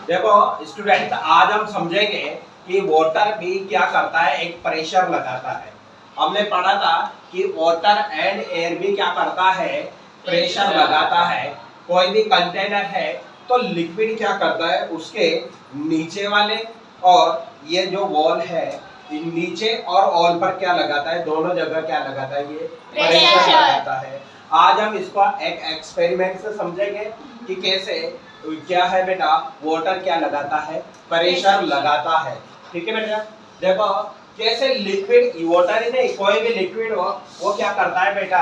देखो स्टूडेंट, आज हम समझेंगे कि वाटर भी क्या करता है, एक प्रेशर लगाता है। हमने पढ़ा था कि वाटर एंड एयर भी क्या करता है, प्रेशर लगाता है। कोई भी कंटेनर है तो लिक्विड क्या करता है, उसके नीचे वाले और ये जो वॉल है, नीचे और वॉल पर क्या लगाता है, दोनों जगह क्या लगाता है, ये प्रेशर लगाता है। आज हम इसको एक एक्सपेरिमेंट से समझेंगे कि कैसे, क्या है बेटा, वाटर क्या लगाता है, प्रेशर लगाता है। ठीक है बेटा, देखो कैसे लिक्विड, वाटर ही नहीं, कोई भी लिक्विड हो वो क्या करता है बेटा,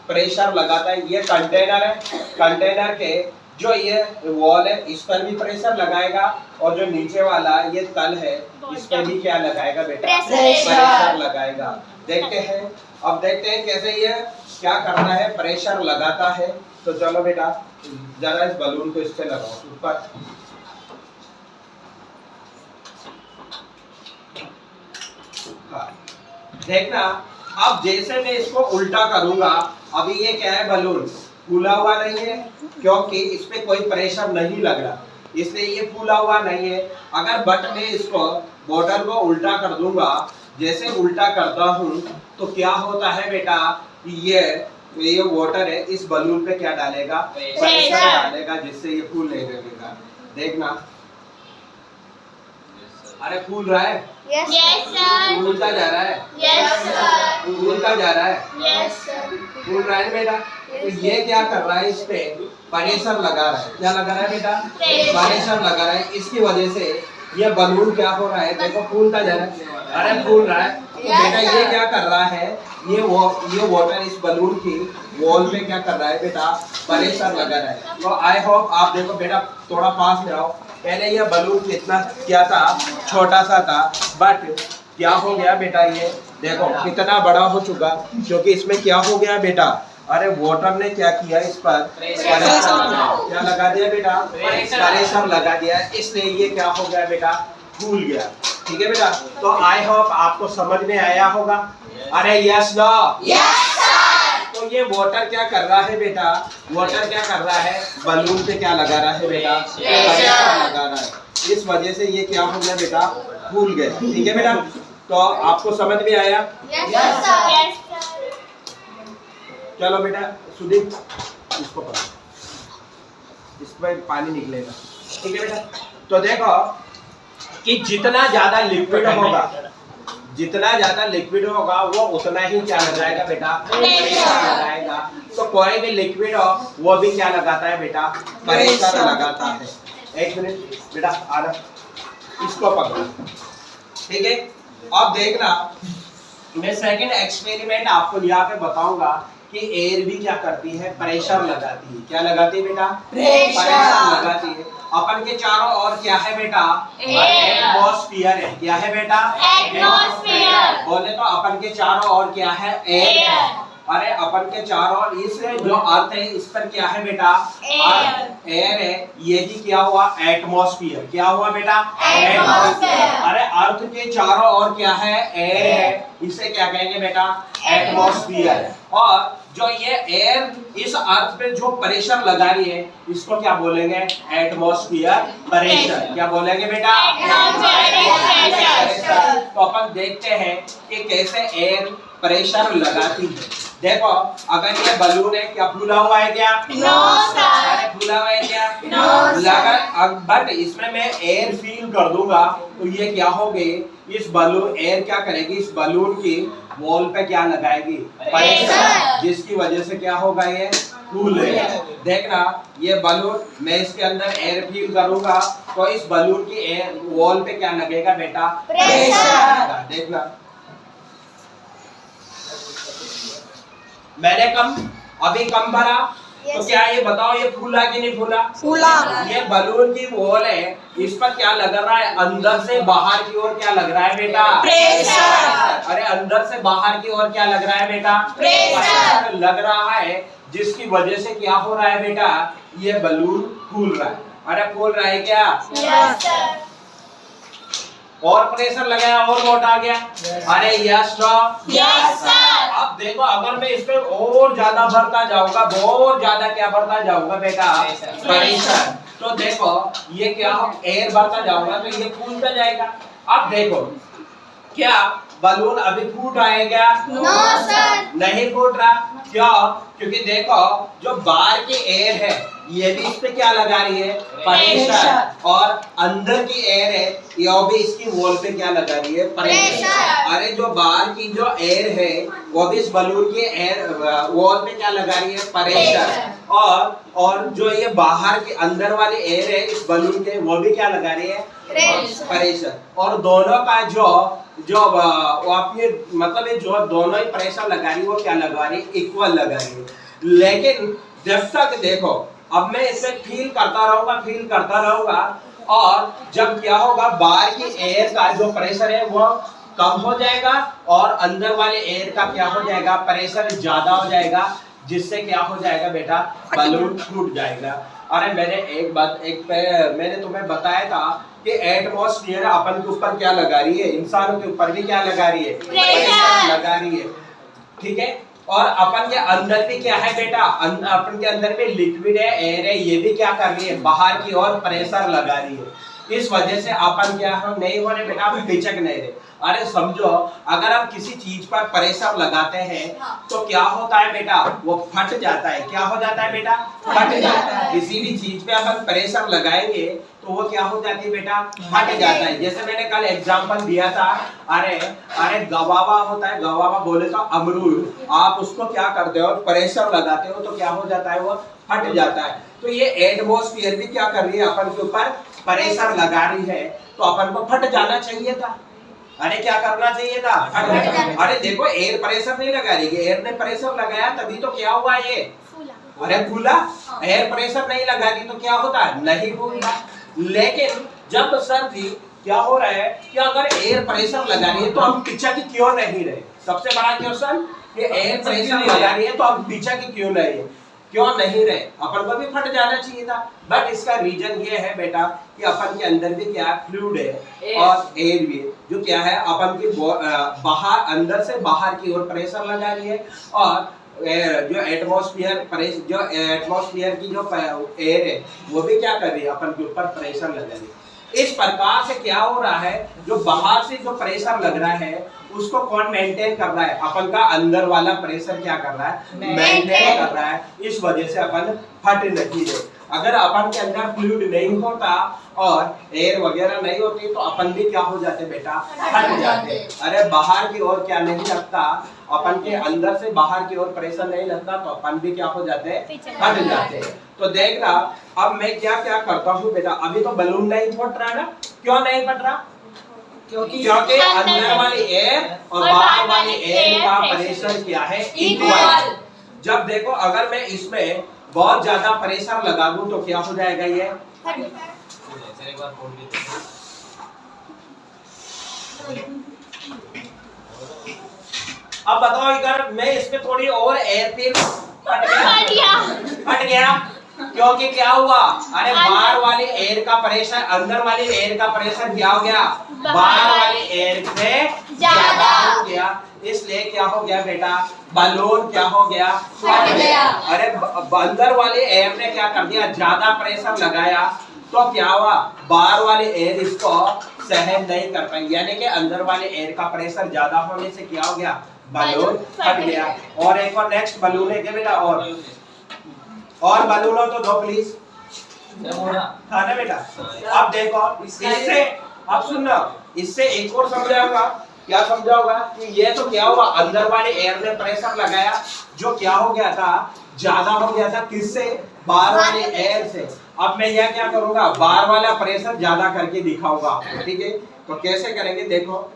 प्रेशर लगाता है। ये कंटेनर है, कंटेनर के जो ये वॉल है इस पर भी प्रेशर लगाएगा और जो नीचे वाला ये तल है इस पर भी क्या लगाएगा बेटा, प्रेशर लगाएगा। देखते हैं, अब देखते हैं कैसे ये क्या करता है, प्रेशर लगाता है। तो चलो बेटा जरा इस बलून को इस पे लगाओ ऊपर। हाँ, देखना, अब जैसे मैं इसको उल्टा करूंगा, अभी ये क्या है, बलून फूला हुआ नहीं है क्योंकि इस पे कोई प्रेशर नहीं लग रहा, इसलिए ये फूला हुआ नहीं है। अगर बट मैं इसको बोतल को उल्टा कर दूंगा, जैसे उल्टा करता हूँ तो क्या होता है बेटा, ये वाटर है इस बलून पे क्या डालेगा, प्रेशर डालेगा, जिससे ये फूलने लगेगा। देखना, अरे फूल रहा है, यस सर, फूलता जा रहा है, यस सर, फूलता जा रहा है, यस सर, फूल रहा है बेटा। तो ये क्या कर रहा है, इस पे प्रेशर लगा रहा है, क्या लगा रहा है बेटा, प्रेशर लगा रहा है। इसकी वजह से ये बलून क्या हो रहा है, देखो फूलता जा रहा है, अरे फूल रहा है। तो बेटा ये क्या कर रहा है, ये वाटर इस बलून की वॉल पे क्या कर रहा है बेटा, प्रेशर लगा रहा है। तो आई होप आप देखो बेटा, थोड़ा पास में आओ। पहले ये बलून कितना क्या था, छोटा सा था, बट क्या हो गया बेटा, ये देखो कितना बड़ा हो चुका, क्योंकि इसमें क्या हो गया बेटा, अरे वाटर ने क्या किया, इस पर क्या लगा दिया बेटा, प्रेशर लगा दिया, इसलिए ये क्या हो गया बेटा, फूल गया। ठीक है बेटा, तो आई होप आपको समझ में आया होगा। अरे यस नो, तो ये वाटर क्या कर रहा है बेटा, वाटर क्या कर रहा है, बलून पे क्या लगा रहा है बेटा, प्रेशर लगा रहा है। इस वजह से ये क्या हो गया बेटा, फूल गए। ठीक है बेटा, तो आपको समझ में आया। यस सर, चलो बेटा सुदीप, इसको पकड़ो, इसमें पानी निकलेगा। ठीक है बेटा, तो देखो कि जितना ज्यादा लिक्विड होगा, जितना ज्यादा लिक्विड होगा वो उतना ही क्या लगाएगा बेटा, प्रेशर लगाएगा। तो कोई भी लिक्विड हो वो भी क्या लगाता है बेटा, प्रेशर लगाता है। एक मिनट बेटा, आधा इसको पकड़ो। ठीक है, अब देखना, मैं सेकंड एक्सपेरिमेंट आपको यहाँ पे बताऊंगा कि एयर भी क्या करती है, प्रेशर लगाती है। क्या लगाती है बेटा, प्रेशर लगाती है। अपन के चारों ओर क्या है बेटा, एटमॉस्फेयर है। क्या है बेटा, एटमॉस्फेयर। बोले तो अपन के चारों ओर क्या है, एयर है। अरे अपन के चारों ओर इस जो अर्थ है इस पर क्या है बेटा, एयर है। ये ही क्या हुआ, एटमॉस्फेयर। क्या हुआ बेटा, एटमॉस्फेयर। अरे अर्थ के चारों ओर क्या है, एयर है, इसे क्या कहेंगे बेटा, एटमॉस्फेयर। और जो ये एयर इस अर्थ पे जो प्रेशर लगा रही है इसको क्या बोलेंगे, एटमॉस्फेयर प्रेशर। क्या बोलेंगे बेटा, तो अपन देखते हैं कि कैसे एयर प्रेशर लगाती है। देखो अगर ये बलून है, क्या फूला हुआ है क्या, नो सर, अरे फूला हुआ है क्या, नो लगा, बट इसमें मैं एयर फील कर दूंगा तो ये क्या हो गई, इस बलून, एयर क्या करेगी, इस बलून की वॉल पे क्या लगाएगी, प्रेशर, जिसकी वजह से क्या होगा, ये फूलेगा। देखना, ये बलून, मैं इसके अंदर एयर फील करूंगा तो इस बलून की एयर वॉल पे क्या लगेगा बेटा, प्रेशर। देखना, मैंने अभी कम भरा, तो क्या ये बताओ ये फूला कि नहीं फूला, फूला। ये बलून की वॉल है, इस पर क्या लग रहा है, अंदर से बाहर की ओर क्या लग रहा है बेटा, प्रेशर। अरे अंदर से बाहर की ओर क्या लग रहा है बेटा, प्रेशर लग रहा है, जिसकी वजह से क्या हो रहा है बेटा, ये बलून फूल रहा है। अरे फूल रहा है क्या, यस सर, और प्रेशर लगाया और मोटा आ गया। अरे यस सर। अब देखो अगर मैं इस पे और ज्यादा भरता जाऊंगा, बहुत ज्यादा क्या भरता जाऊंगा बेटा, प्रेशर, तो देखो ये क्या एयर बढ़ता जाऊंगा तो ये फूलता जाएगा। अब देखो क्या बलून अभी फूट रहा है क्या? No sir. नहीं फूट रहा। क्यों? क्योंकि देखो जो बाहर की एयर है ये भी इस पे क्या लगा रही है? प्रेशर। और अंदर की एयर है ये भी इसकी वॉल पे क्या लगा रही है? प्रेशर। अरे जो बाहर की जो एयर है वो भी इस बलून की एयर वॉल पे क्या लगा रही है? प्रेशर। और जो ये बाहर के अंदर वाली एयर है इस बलून के वो भी क्या लगा रही है? प्रेशर। और दोनों का जो वो अपने मतलब ये जो दोनों ही प्रेशर लगा रही है वो क्या लगा रही है? इक्वल लगा रही है। लेकिन जब तक देखो अब मैं इसमें फील करता रहूंगा और जब क्या होगा बाहर की एयर का जो प्रेशर है वो कम हो जाएगा और अंदर वाले एयर का क्या हो जाएगा? प्रेशर ज्यादा हो जाएगा, जिससे क्या हो जाएगा बेटा? बलून फूट जाएगा। अरे मैंने तुम्हें बताया था कि एटमॉस्फेयर अपन के ऊपर क्या लगा रही है? इंसानों के ऊपर भी क्या लगा रही है? प्रेशर लगा रही है। ठीक है। और अपन के अंदर भी क्या है बेटा? अपन के अंदर भी लिक्विड है, एयर है, ये भी क्या कर रही है? बाहर की ओर प्रेशर लगा रही है। इस वजह से अपन क्या हम नहीं हो रहे बेटा? हम पिचक नहीं रहे। अरे समझो अगर हम किसी चीज पर प्रेशर लगाते हैं तो क्या होता है बेटा? वो फट जाता है। क्या हो जाता है बेटा? फट जाता है। किसी भी चीज पे अपन प्रेशर लगाएंगे तो वो क्या हो जाती है बेटा? फट जाता है। जैसे मैंने कल एग्जांपल दिया था, अरे गवावा होता है, गवावा बोले तो अमरूद, आप उसको क्या करते हो? प्रेशर लगाते हो तो क्या हो जाता है? वो फट जाता है। तो ये एटमॉस्फेयर भी क्या कर रही है? अपन के ऊपर प्रेशर लगा रही है, तो अपन को फट जाना चाहिए था। अरे क्या करना चाहिए था? अरे देखो एयर प्रेशर नहीं लगा रही है, एयर ने प्रेशर लगाया तभी तो क्या हुआ ये? अरे फूला। एयर प्रेशर नहीं लगा रही तो क्या होता है? नहीं फूला। लेकिन जब सर्दी क्या हो रहा है कि अगर एयर प्रेशर लगा रही है तो हम पिचक क्यों नहीं रहे? सबसे बड़ा क्वेश्चन, ये एयर प्रेशर लगा रही है तो हम पिचक क्यों नहीं रहे? अपन को भी फट जाना चाहिए था। बट इसका रीजन ये है बेटा कि अपन के अंदर भी क्या फ्लूइड है और एयर भी है, जो क्या है अपन की बाहर अंदर से बाहर की ओर प्रेशर लगा रही है और जो एटमॉस्फेयर की जो एयर है वो भी क्या कर रही है? अपन के ऊपर प्रेशर लगा रही है। इस प्रकार से क्या हो रहा है? जो बाहर से जो प्रेशर लग रहा है उसको कौन मेंटेन कर रहा है? अपन का अंदर वाला प्रेशर क्या कर रहा है? मेंटेन कर रहा है। इस वजह से अपन फट नहीं रहे। अगर अपन के अंदर फ्लूइड नहीं होता और एयर वगैरह नहीं होती तो अपन भी क्या हो जाते बेटा? फट जाते। अरे बाहर की ओर क्या नहीं लगता? अपन के अंदर से बाहर की ओर प्रेशर नहीं लगता तो अपन भी क्या हो जाते? फट जाते। तो देखना अब मैं क्या क्या करता हूँ बेटा। अभी तो बलून नहीं फट रहा ना। क्यों नहीं फट रहा? क्योंकि अंदर वाली एयर और बाहर वाली एयर का प्रेशर क्या है? इक्वल। जब देखो अगर मैं इसमें बहुत ज्यादा प्रेशर लगा दूं तो क्या हो जाएगा? ये अब बताओ अगर मैं इस पे थोड़ी और एयर फिर फट गया क्योंकि क्या हुआ? अरे बाहर वाली एयर का प्रेशर अंदर वाली एयर का प्रेशर क्या हो गया? बाहर वाली एयर से ज्यादा हो गया। इसलिए क्या हो गया बेटा? बलून क्या हो गया? फट गया। अरे अंदर वाली एयर ने क्या कर दिया? ज्यादा प्रेशर लगाया तो क्या हुआ? बाहर वाली एयर इसको सहन नहीं कर पाई, यानी कि अंदर वाले एयर का प्रेशर ज्यादा होने से क्या हो गया? बलून फट गया। और एक और नेक्स्ट बलून है क्या बेटा? और बलून हो तो दो प्लीज। हाँ ना बेटा। अब देखो इससे अब सुनना, इससे एक और समझाऊंगा। क्या समझाऊंगा कि ये तो क्या हुआ? अंदर वाले एयर ने प्रेशर लगाया जो क्या हो गया था? ज्यादा हो गया था। किससे? बाहर वाले एयर से। अब मैं यह क्या करूंगा? बाहर वाला प्रेशर ज्यादा करके दिखाऊंगा। ठीक है, तो कैसे करेंगे देखो।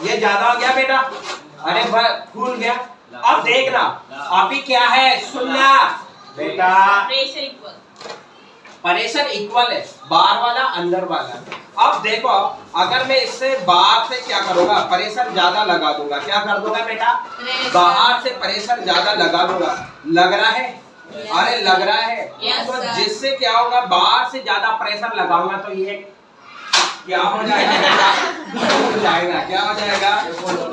ये ज्यादा हो गया बेटा। अरे फूल गया। अब देखना अभी क्या है? सुनना बेटा, प्रेशर इक्वल है, बाहर वाला अंदर वाला। अब देखो अगर मैं इससे बाहर से क्या करूंगा? प्रेशर ज्यादा लगा दूंगा। क्या कर दूंगा बेटा? बाहर से प्रेशर ज्यादा लगा दूंगा। लग रहा है? अरे लग रहा है। तो जिससे क्या होगा? बाहर से ज्यादा प्रेशर लगाऊंगा तो ये क्या हो जाएगा? फूट जाएगा। क्या हो जाएगा?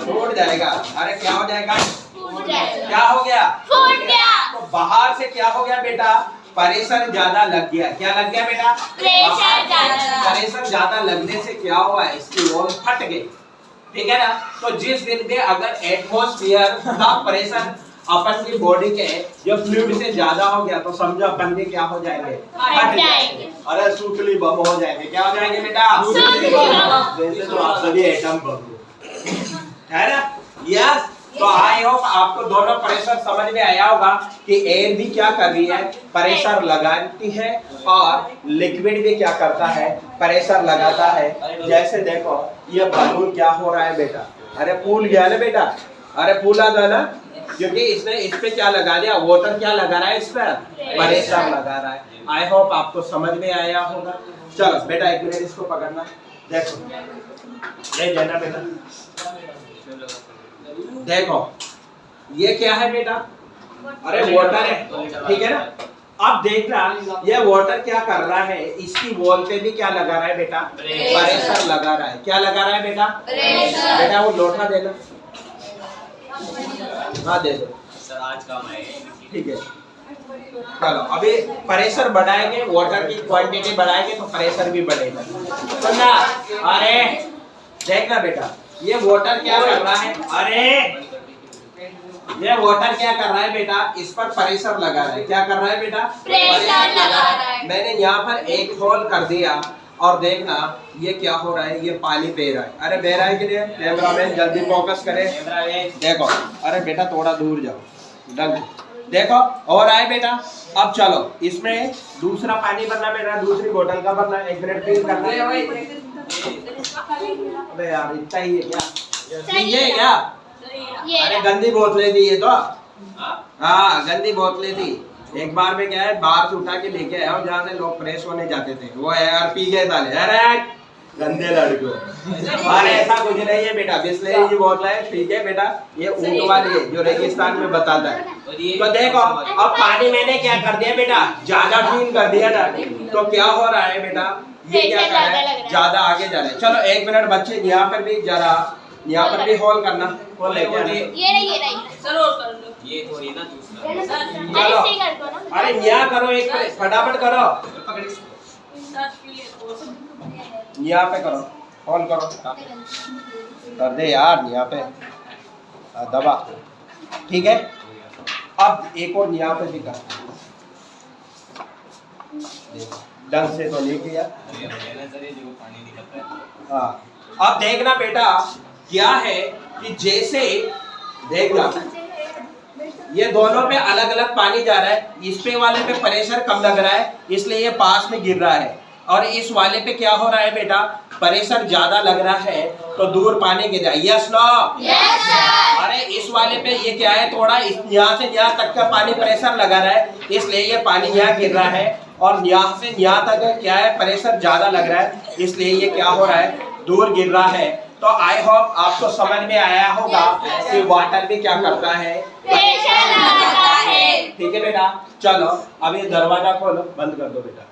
फूट जाएगा। अरे क्या हो जाएगा? फूट जाएगा। क्या हो गया? फूट गया। तो बाहर से क्या हो गया बेटा? प्रेशर ज्यादा लग गया। क्या लग गया बेटा? प्रेशर ज्यादा। प्रेशर ज्यादा लगने से क्या हुआ? इसकी वॉल फट गई। ठीक है ना? तो जिस दिन में अगर एटमॉस्फेयर का प्रेशर अपन की बॉडी के जो फ्लूइड से ज्यादा हो गया तो समझो अपन में क्या हो जाएंगे? फट जाएंगे। अरे सूखली बम हो जाएंगे। क्या हो जाएंगे बेटा? सूखली बम। वैसे तो आप सभी एटम बम है ना? यस। तो आई होप आपको दोनों प्रेशर समझ में आया होगा कि एयर भी क्या कर रही है? प्रेशर लगाती है और लिक्विड भी क्या करता है? प्रेशर लगाता है। जैसे देखो ये बलून क्या हो रहा है बेटा? अरे फूल गया ना बेटा? अरे फूला था ना, क्योंकि इसने इस पे क्या लगा दिया? वाटर क्या लगा रहा है? इस पर प्रेशर लगा रहा है। आई होप आपको समझ में आया होगा। चलो बेटा एक मिनट इसको पकड़ना। देखो ये जाना बेटा, देखो ये क्या है बेटा? अरे वाटर है। ठीक है ना? अब देखना ये वाटर क्या कर रहा है? इसकी वॉल पे भी क्या लगा रहा है बेटा? प्रेशर लगा रहा है। क्या लगा रहा है बेटा? प्रेशर। बेटा वो लोटा देना। हाँ दे दो सर, आज काम आएगा। ठीक है। चलो अभी प्रेशर बढ़ाएंगे, वाटर की क्वांटिटी बढ़ाएंगे तो प्रेशर भी बढ़ेगा। सुनना। अरे देखना बेटा ये वाटर क्या कर रहा है? अरे ये वाटर क्या कर रहा है बेटा? इस पर प्रेशर लगा रहा है। क्या कर रहा है बेटा? प्रेशर लगा रहा है। मैंने यहाँ पर एक होल कर दिया और देखना ये क्या हो रहा है? ये पानी बह रहा है। अरे बह रहा है कि नहीं? कैमरामैन जल्दी फोकस करे। देखो अरे बेटा थोड़ा दूर जाओ। देखो और आए बेटा। अब चलो इसमें दूसरा पानी भरना बेटा, दूसरी बोतल का भरना। एक मिनट फिल करना है। अबे यार इतना ही है क्या? ये है क्या? ये अरे गंदी बोतलें थी ये तो। हाँ गंदी बोतलें थी। एक बार में क्या है बाहर से उठा के लेके आया हूँ जहाँ से लोग फ्रेश होने जाते थे। वो यार पी गए साले। अरे गंदे लड़कों। अरे ऐसा कुछ नहीं है बेटा, बिस्लेरी की बोतल है। ठीक है बेटा, ये ऊंट वाली है जो रेगिस्तान में बताता है। तो देखो अब पानी मैंने क्या कर दिया बेटा? ज्यादा फिल कर दिया ना, तो क्या हो रहा है बेटा? ये क्या कर रहा है? ज्यादा आगे जा रहा है। चलो एक मिनट बच्चे यहाँ पर भी जरा, यहाँ पर भी होल करना। होल लेके आना। ये नहीं सर और कर लो। ये थोड़ी ना दूसरा। अरे सही कर दो ना। अरे यहाँ करो, एक फटाफट करो। यहाँ पे करो, होल करो। कर दे यार यहाँ पे दबा। ठीक है अब एक और यहाँ पे भी कर। ढंग से तो नहीं किया। हाँ अब देखना बेटा क्या है कि जैसे देखना ये दोनों पे अलग अलग पानी जा रहा है। इस पे वाले पे प्रेशर कम लग रहा है इसलिए ये पास में गिर रहा है, और इस वाले पे क्या हो रहा है बेटा? प्रेशर ज्यादा लग रहा है तो दूर पानी गिर रहा है। Yes no? Yes sir. अरे इस वाले पे ये क्या है? थोड़ा यहाँ से यहाँ तक का पानी प्रेशर लगा रहा है इसलिए ये पानी यहाँ गिर रहा है, और यहाँ से यहाँ तक क्या है? प्रेशर ज्यादा लग रहा है इसलिए ये क्या हो रहा है? दूर गिर रहा है। तो आई होप आपको समझ में आया होगा कि वाटर भी क्या करता है? प्रेशर लगाता है। ठीक है बेटा। चलो अब ये दरवाजा खोलो, बंद कर दो बेटा।